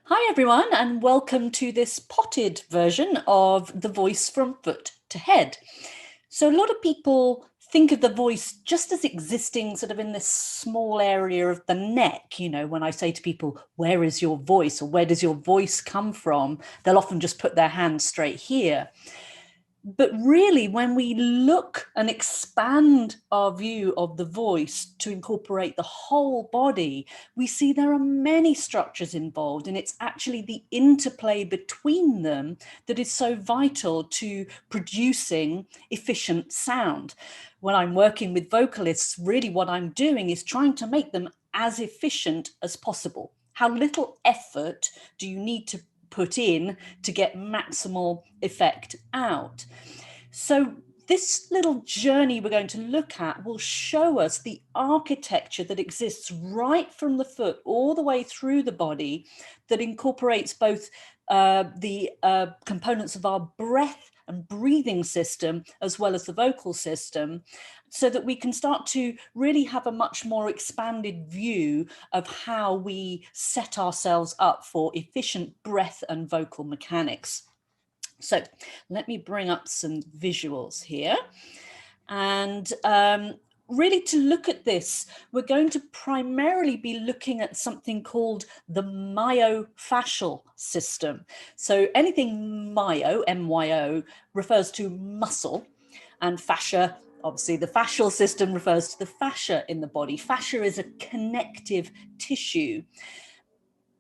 Hi everyone, and welcome to this potted version of the voice from foot to head. So a lot of people think of the voice just as existing sort of in this small area of the neck. You know, when I say to people, where is your voice, or where does your voice come from? They'll often just put their hand straight here. But really, when we look and expand our view of the voice to incorporate the whole body, we see there are many structures involved, and it's actually the interplay between them that is so vital to producing efficient sound. When I'm working with vocalists, really what I'm doing is trying to make them as efficient as possible. How little effort do you need to put in to get maximal effect out? So this little journey we're going to look at will show us the architecture that exists right from the foot all the way through the body, that incorporates both the components of our breath and breathing system as well as the vocal system, so that we can start to really have a much more expanded view of how we set ourselves up for efficient breath and vocal mechanics. So let me bring up some visuals here. And really, to look at this, we're going to primarily be looking at something called the myofascial system. So anything myo, M-Y-O, refers to muscle, and fascia, obviously the fascial system, refers to the fascia in the body. Fascia is a connective tissue.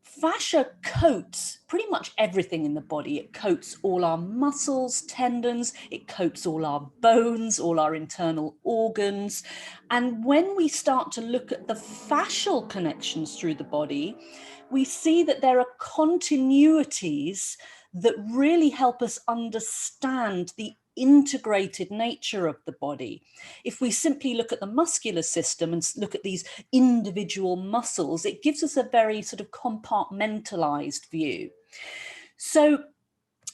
Fascia coats pretty much everything in the body. It coats all our muscles, tendons, it coats all our bones, all our internal organs. And when we start to look at the fascial connections through the body, we see that there are continuities that really help us understand the integrated nature of the body. If we simply look at the muscular system and look at these individual muscles, it gives us a very sort of compartmentalized view. So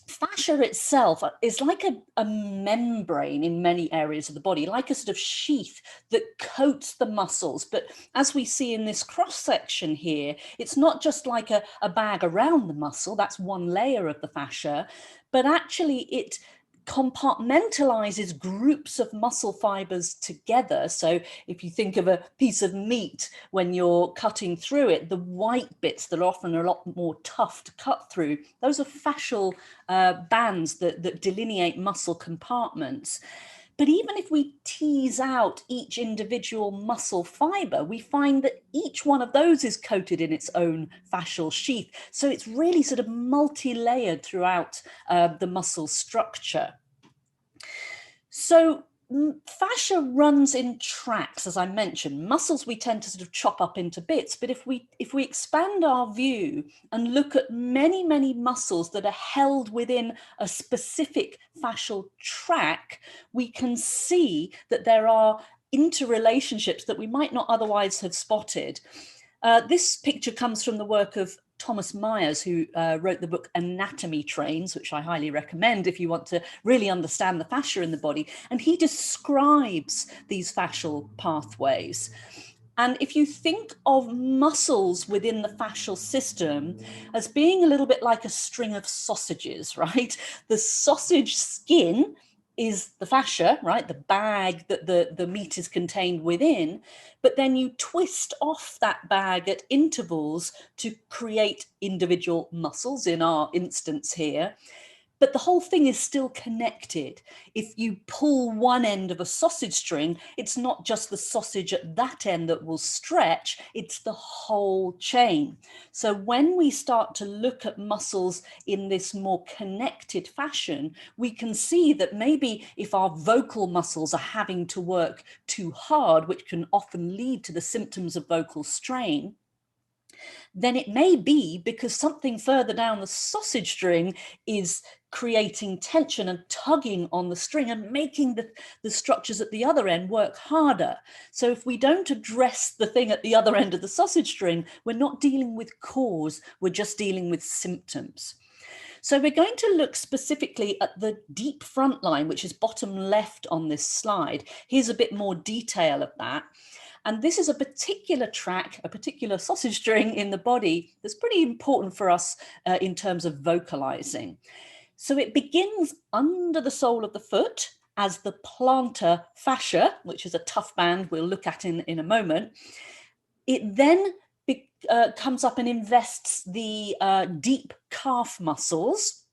fascia itself is like a membrane in many areas of the body, like a sort of sheath that coats the muscles. But as we see in this cross section here, it's not just like a bag around the muscle, that's one layer of the fascia, but actually it compartmentalizes groups of muscle fibers together. So if you think of a piece of meat, when you're cutting through it, the white bits that are often a lot more tough to cut through, those are fascial bands that delineate muscle compartments. But even if we tease out each individual muscle fiber, we find that each one of those is coated in its own fascial sheath. So it's really sort of multi-layered throughout the muscle structure. So fascia runs in tracks, as I mentioned. Muscles we tend to sort of chop up into bits, but if we expand our view and look at many muscles that are held within a specific fascial track, we can see that there are interrelationships that we might not otherwise have spotted. This picture comes from the work of Thomas Myers, who wrote the book Anatomy Trains, which I highly recommend if you want to really understand the fascia in the body. And he describes these fascial pathways. And if you think of muscles within the fascial system as being a little bit like a string of sausages, right? The sausage skin is the fascia, right? The bag that the meat is contained within, but then you twist off that bag at intervals to create individual muscles, in our instance here. But the whole thing is still connected. If you pull one end of a sausage string, it's not just the sausage at that end that will stretch, it's the whole chain. So when we start to look at muscles in this more connected fashion, we can see that maybe if our vocal muscles are having to work too hard, which can often lead to the symptoms of vocal strain, then it may be because something further down the sausage string is creating tension and tugging on the string and making the structures at the other end work harder. So if we don't address the thing at the other end of the sausage string, we're not dealing with cause, we're just dealing with symptoms. So we're going to look specifically at the deep front line, which is bottom left on this slide. Here's a bit more detail of that. And this is a particular tract, a particular sausage string in the body that's pretty important for us in terms of vocalizing. So it begins under the sole of the foot as the plantar fascia, which is a tough band we'll look at in a moment. It then comes up and invests the deep calf muscles.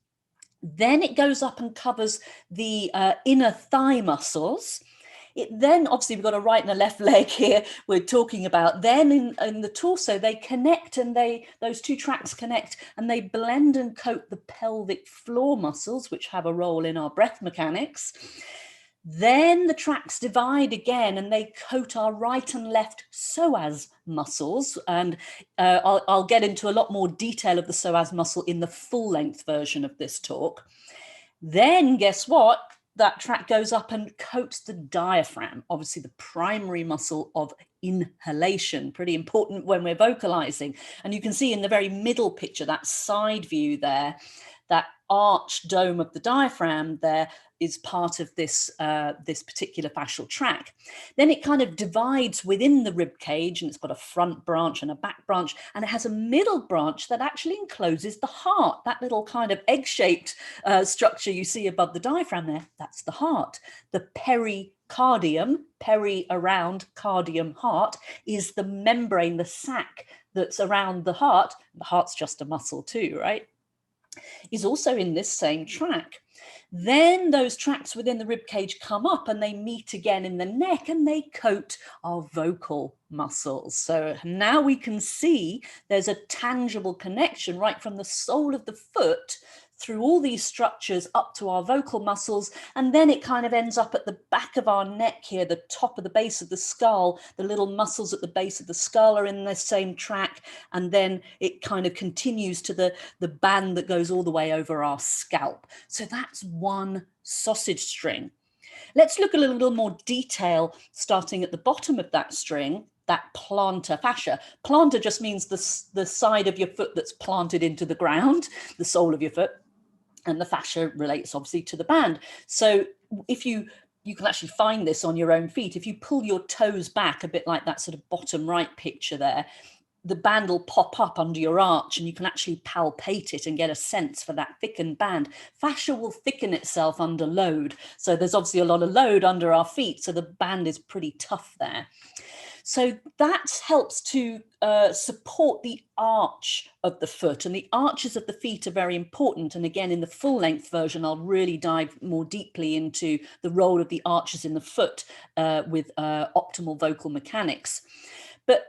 Then it goes up and covers the inner thigh muscles. It then, obviously, we've got a right and a left leg here we're talking about. Then in the torso, they connect, and those two tracts connect, and they blend and coat the pelvic floor muscles, which have a role in our breath mechanics. Then the tracts divide again, and they coat our right and left psoas muscles. And I'll get into a lot more detail of the psoas muscle in the full-length version of this talk. Then guess what? That tract goes up and coats the diaphragm, obviously the primary muscle of inhalation, pretty important when we're vocalizing. And you can see in the very middle picture, that side view there, that arched dome of the diaphragm there is part of this, this particular fascial tract. Then it kind of divides within the rib cage, and it's got a front branch and a back branch, and it has a middle branch that actually encloses the heart. That little kind of egg-shaped structure you see above the diaphragm there, that's the heart. The pericardium, peri around, cardium heart, is the membrane, the sac that's around the heart. The heart's just a muscle too, right? Is also in this same tract. Then those tracts within the rib cage come up and they meet again in the neck, and they coat our vocal muscles. So now we can see there's a tangible connection right from the sole of the foot through all these structures up to our vocal muscles, and then it kind of ends up at the back of our neck here, the top of the base of the skull. The little muscles at the base of the skull are in the same tract, and then it kind of continues to the band that goes all the way over our scalp. So that's one sausage string. Let's look at a little more detail starting at the bottom of that string, that plantar fascia. Plantar just means the side of your foot that's planted into the ground, the sole of your foot. And the fascia relates obviously to the band. So if you can actually find this on your own feet, if you pull your toes back a bit like that sort of bottom right picture there, the band will pop up under your arch, and you can actually palpate it and get a sense for that thickened band. Fascia will thicken itself under load. So there's obviously a lot of load under our feet, so the band is pretty tough there. So that helps to support the arch of the foot, and the arches of the feet are very important. And again, in the full length version, I'll really dive more deeply into the role of the arches in the foot with optimal vocal mechanics. But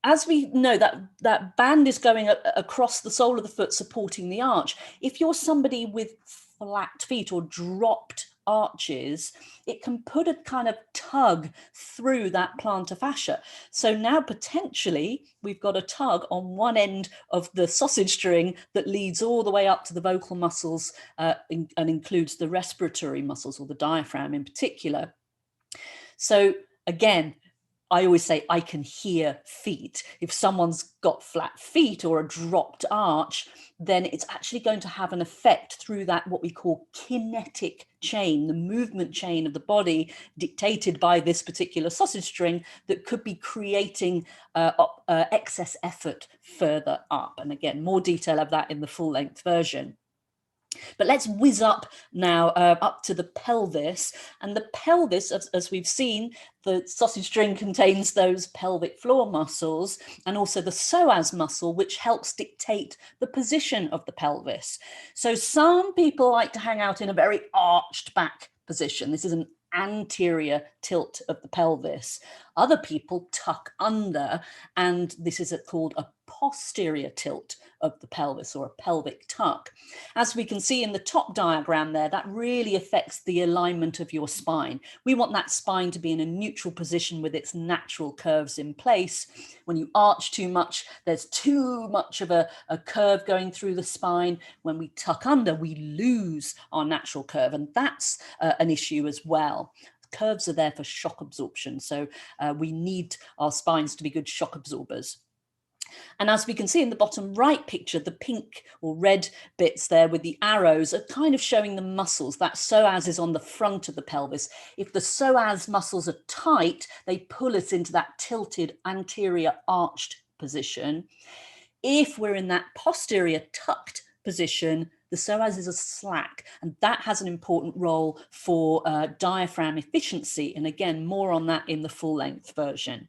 as we know, that band is going across the sole of the foot, supporting the arch. If you're somebody with flat feet or dropped arches, it can put a kind of tug through that plantar fascia. So now potentially we've got a tug on one end of the sausage string that leads all the way up to the vocal muscles and includes the respiratory muscles, or the diaphragm in particular. So again, I always say I can hear feet. If someone's got flat feet or a dropped arch, then it's actually going to have an effect through that, what we call kinetic chain, the movement chain of the body dictated by this particular sausage string, that could be creating excess effort further up. And again, more detail of that in the full length version. But let's whiz up now up to the pelvis. And the pelvis, as we've seen, the sausage string contains those pelvic floor muscles, and also the psoas muscle, which helps dictate the position of the pelvis. So some people like to hang out in a very arched back position. This is an anterior tilt of the pelvis. Other people tuck under, and this is called a posterior tilt of the pelvis, or a pelvic tuck. As we can see in the top diagram there, that really affects the alignment of your spine. We want that spine to be in a neutral position with its natural curves in place. When you arch too much, there's too much of a curve going through the spine. When we tuck under, we lose our natural curve, and that's an issue as well. Curves are there for shock absorption, so we need our spines to be good shock absorbers. And as we can see in the bottom right picture, the pink or red bits there with the arrows are kind of showing the muscles. That psoas is on the front of the pelvis. If the psoas muscles are tight, they pull us into that tilted anterior arched position. If we're in that posterior tucked position, the psoas is a slack, and that has an important role for diaphragm efficiency. And again, more on that in the full length version.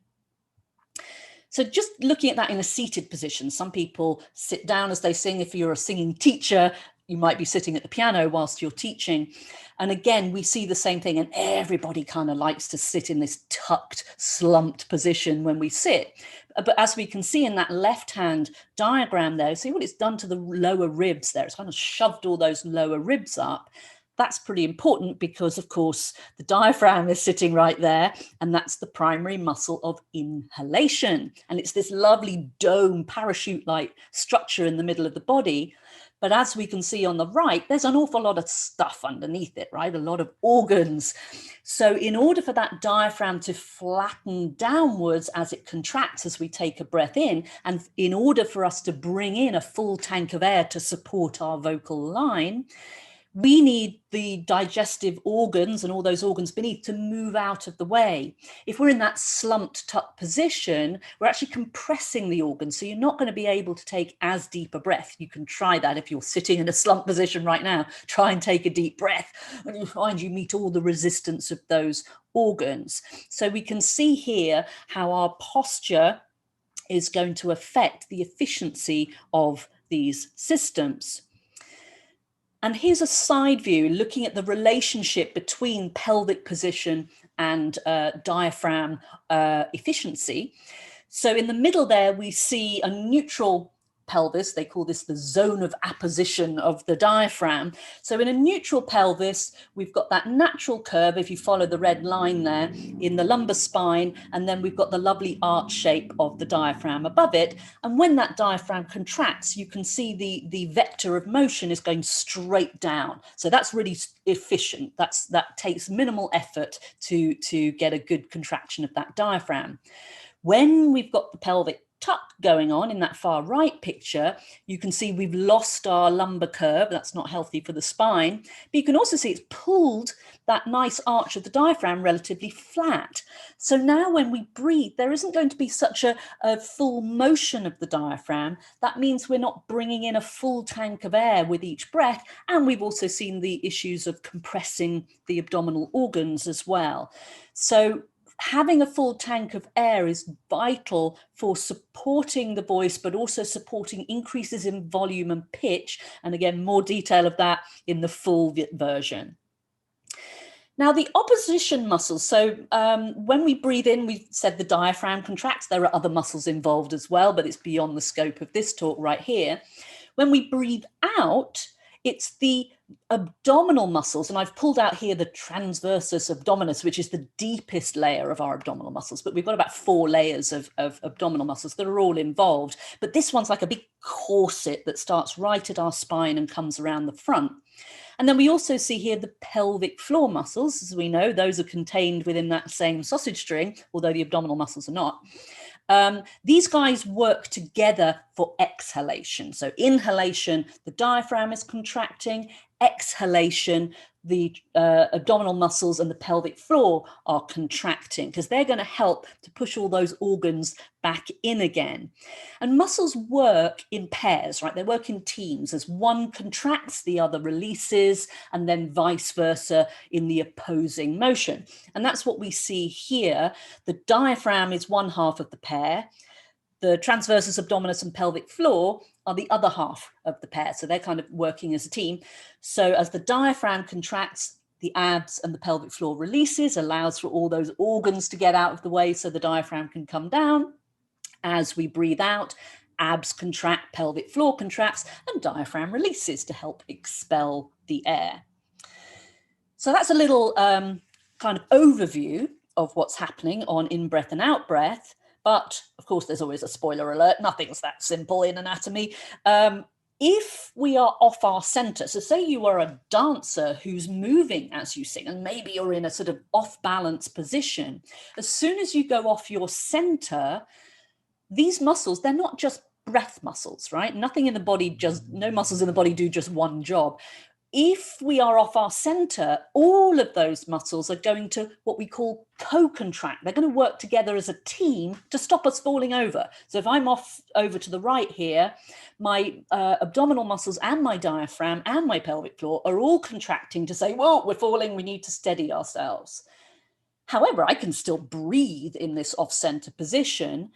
So just looking at that in a seated position, some people sit down as they sing. If you're a singing teacher, you might be sitting at the piano whilst you're teaching. And again, we see the same thing, and everybody kind of likes to sit in this tucked, slumped position when we sit. But as we can see in that left-hand diagram there, see what it's done to the lower ribs there. It's kind of shoved all those lower ribs up. That's pretty important because, of course, the diaphragm is sitting right there, and that's the primary muscle of inhalation. And it's this lovely dome, parachute-like structure in the middle of the body. But as we can see on the right, there's an awful lot of stuff underneath it, right? A lot of organs. So in order for that diaphragm to flatten downwards as it contracts as we take a breath in, and in order for us to bring in a full tank of air to support our vocal line, we need the digestive organs and all those organs beneath to move out of the way. If we're in that slumped tuck position, we're actually compressing the organs. So you're not going to be able to take as deep a breath. You can try that if you're sitting in a slumped position right now. Try and take a deep breath, and you find you meet all the resistance of those organs. So we can see here how our posture is going to affect the efficiency of these systems. And here's a side view looking at the relationship between pelvic position and diaphragm efficiency. So in the middle there, we see a neutral pelvis. They call this the zone of apposition of the diaphragm. So in a neutral pelvis, we've got that natural curve, if you follow the red line there, in the lumbar spine, and then we've got the lovely arch shape of the diaphragm above it. And when that diaphragm contracts, you can see the vector of motion is going straight down. So that's really efficient. That takes minimal effort to get a good contraction of that diaphragm. When we've got the pelvic tuck going on in that far right picture, you can see we've lost our lumbar curve. That's not healthy for the spine. But you can also see it's pulled that nice arch of the diaphragm relatively flat. So now when we breathe, there isn't going to be such a full motion of the diaphragm. That means we're not bringing in a full tank of air with each breath. And we've also seen the issues of compressing the abdominal organs as well. So having a full tank of air is vital for supporting the voice, but also supporting increases in volume and pitch. And again, more detail of that in the full version. Now, the opposition muscles. So when we breathe in, we said the diaphragm contracts. There are other muscles involved as well, but it's beyond the scope of this talk right here. When we breathe out, it's the abdominal muscles, and I've pulled out here the transversus abdominis, which is the deepest layer of our abdominal muscles, but we've got about 4 layers of abdominal muscles that are all involved. But this one's like a big corset that starts right at our spine and comes around the front. And then we also see here the pelvic floor muscles. As we know, those are contained within that same sausage string, although the abdominal muscles are not. These guys work together for exhalation. So inhalation, the diaphragm is contracting. Exhalation, the abdominal muscles and the pelvic floor are contracting because they're going to help to push all those organs back in again. And muscles work in pairs, right? They work in teams. As one contracts, the other releases, and then vice versa in the opposing motion. And that's what we see here. The diaphragm is one half of the pair. The transversus abdominis and pelvic floor are the other half of the pair. So they're kind of working as a team. So as the diaphragm contracts, the abs and the pelvic floor releases, allows for all those organs to get out of the way so the diaphragm can come down. As we breathe out, abs contract, pelvic floor contracts, and diaphragm releases to help expel the air. So that's a little kind of overview of what's happening on in-breath and out-breath. But of course, there's always a spoiler alert. Nothing's that simple in anatomy. If we are off our center, so say you are a dancer who's moving as you sing, and maybe you're in a sort of off balance position, as soon as you go off your center, these muscles, they're not just breath muscles, right? Nothing in the body, no muscles in the body do just one job. If we are off our center, all of those muscles are going to what we call co-contract. They're going to work together as a team to stop us falling over. So if I'm off over to the right here, my abdominal muscles and my diaphragm and my pelvic floor are all contracting to say, whoa, we're falling, we need to steady ourselves. However, I can still breathe in this off-center position,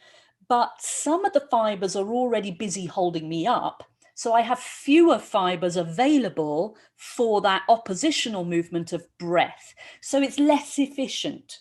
but some of the fibers are already busy holding me up. So I have fewer fibers available for that oppositional movement of breath. So it's less efficient.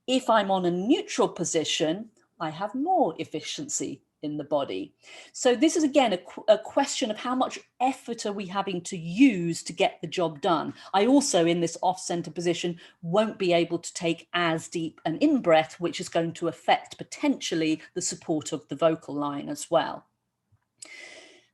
If I'm on a neutral position, I have more efficiency in the body. So this is, again, a question of how much effort are we having to use to get the job done. I also, in this off-center position, won't be able to take as deep an in-breath, which is going to affect potentially the support of the vocal line as well.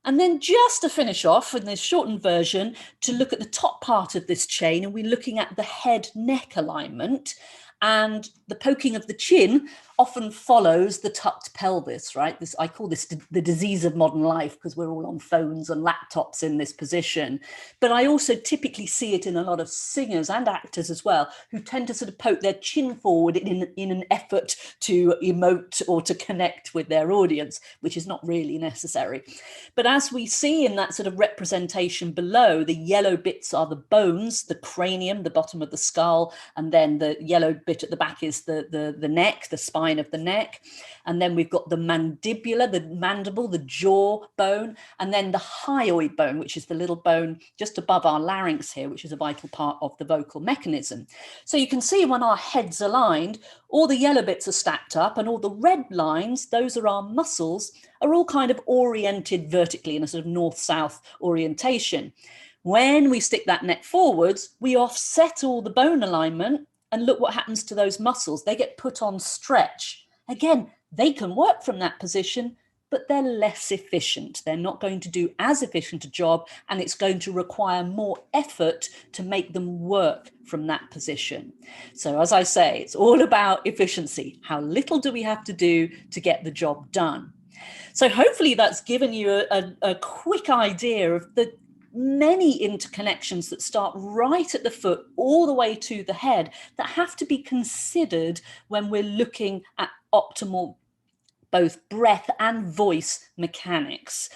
And then just to finish off in this shortened version, to look at the top part of this chain, and we're looking at the head-neck alignment. And the poking of the chin often follows the tucked pelvis, right? I call this the disease of modern life because we're all on phones and laptops in this position. But I also typically see it in a lot of singers and actors as well, who tend to sort of poke their chin forward in an effort to emote or to connect with their audience, which is not really necessary. But as we see in that sort of representation below, the yellow bits are the bones, the cranium, the bottom of the skull, and then the yellow bit at the back is the neck, the spine of the neck. And then we've got the mandibular, the mandible, the jaw bone, and then the hyoid bone, which is the little bone just above our larynx here, which is a vital part of the vocal mechanism. So you can see when our head's aligned, all the yellow bits are stacked up and all the red lines, those are our muscles, are all kind of oriented vertically in a sort of north-south orientation. When we stick that neck forwards, we offset all the bone alignment, and look what happens to those muscles. They get put on stretch. Again, they can work from that position, but they're less efficient. They're not going to do as efficient a job, and it's going to require more effort to make them work from that position. So as I say, it's all about efficiency. How little do we have to do to get the job done? So hopefully that's given you a quick idea of the many interconnections that start right at the foot all the way to the head that have to be considered when we're looking at optimal both breath and voice mechanics.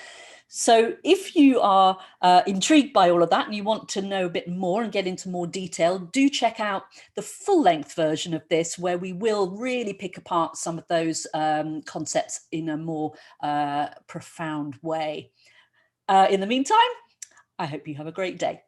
So if you are intrigued by all of that and you want to know a bit more and get into more detail, do check out the full-length version of this, where we will really pick apart some of those concepts in a more profound way. In the meantime, I hope you have a great day.